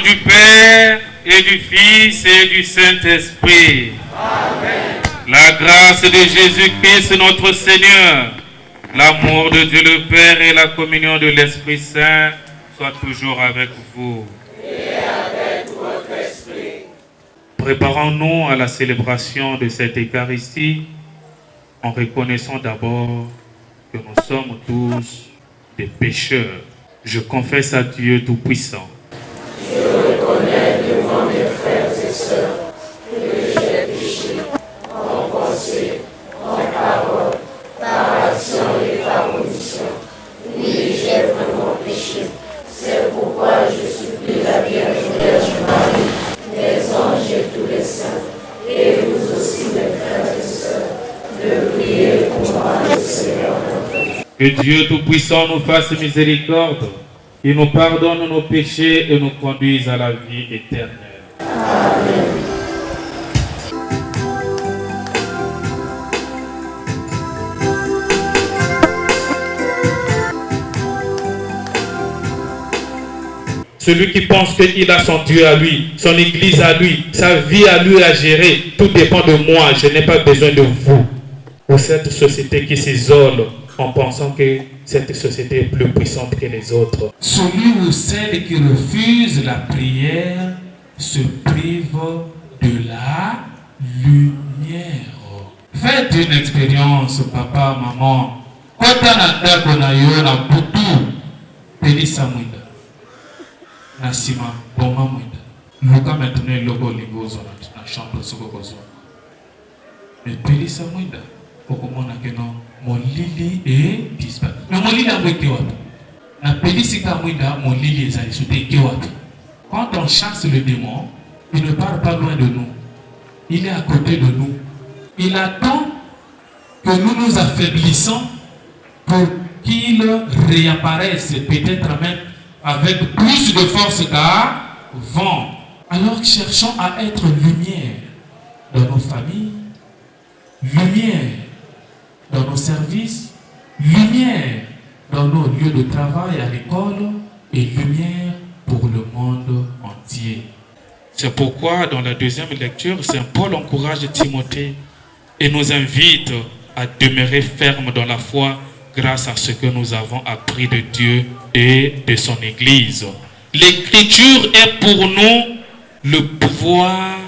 du Père et du Fils et du Saint-Esprit. Amen. La grâce de Jésus-Christ notre Seigneur, l'amour de Dieu le Père et la communion de l'Esprit Saint soient toujours avec vous. Et avec votre esprit. Préparons-nous à la célébration de cette Eucharistie en reconnaissant d'abord que nous sommes tous des pécheurs. Je confesse à Dieu Tout-Puissant. Je reconnais devant mes frères et sœurs que j'ai péché en pensée, en parole, par action et par omission. Oui, j'ai vraiment péché. C'est pourquoi je supplie la Vierge Marie, les anges et tous les saints, et vous aussi mes frères et sœurs, de prier pour moi le Seigneur notre Dieu. Que Dieu Tout-Puissant nous fasse miséricorde, qu'il nous pardonne nos péchés et nous conduise à la vie éternelle. Amen. Celui qui pense qu'il a son Dieu à lui, son église à lui, sa vie à lui à gérer, tout dépend de moi, je n'ai pas besoin de vous. Pour cette société qui s'isole en pensant que cette société est plus puissante que les autres. Celui ou celle qui refuse la prière se prive de la lumière. Faites une expérience, papa, maman. Kota na ndako na yo na butu, pelisa mwinda. Na sima, boma mwinda. Luka maintenant logo lingozo na chambre soko kozo. Mais pelisa mwinda, okomona keno molili et disparaît. Mais molili a été wapi? Na pelisika mwinda molili ezali souteki wapi? Quand on chasse le démon, il ne part pas loin de nous. Il est à côté de nous. Il attend que nous nous affaiblissons pour qu'il réapparaisse, peut-être même avec plus de force qu'avant. Alors cherchons à être lumière dans nos familles, lumière dans nos services, lumière dans nos lieux de travail, à l'école, et lumière pour le monde entier. C'est pourquoi dans la deuxième lecture, Saint Paul encourage Timothée et nous invite à demeurer ferme dans la foi grâce à ce que nous avons appris de Dieu et de son Église. L'Écriture est pour nous le pouvoir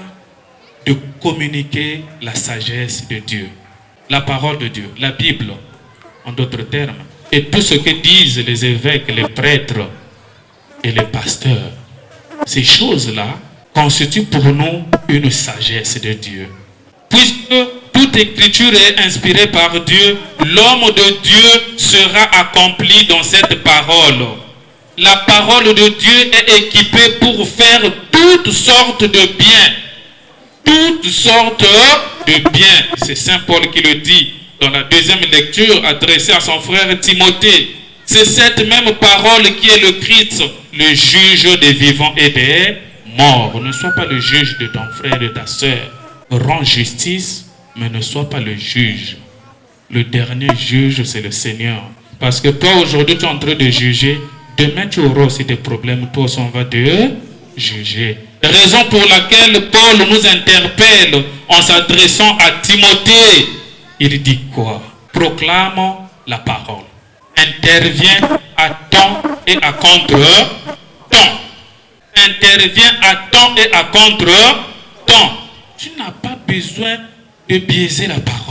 de communiquer la sagesse de Dieu, la parole de Dieu, la Bible, en d'autres termes, et tout ce que disent les évêques, les prêtres et les pasteurs. Ces choses-là constituent pour nous une sagesse de Dieu. Puisque toute écriture est inspirée par Dieu, l'homme de Dieu sera accompli dans cette parole. La parole de Dieu est équipée pour faire toutes sortes de biens. Toutes sortes de biens. C'est Saint Paul qui le dit dans la deuxième lecture adressée à son frère Timothée. C'est cette même parole qui est le Christ, le juge des vivants et des morts. Ne sois pas le juge de ton frère et de ta sœur. Rends justice, mais ne sois pas le juge. Le dernier juge, c'est le Seigneur. Parce que toi, aujourd'hui, tu es en train de juger. Demain, tu auras aussi des problèmes. Toi aussi, on va te juger. Raison pour laquelle Paul nous interpelle en s'adressant à Timothée. Il dit quoi? Proclame la parole. Interviens à temps et à contre-temps. Interviens à temps et à contre-temps. Tu n'as pas besoin de biaiser la parole.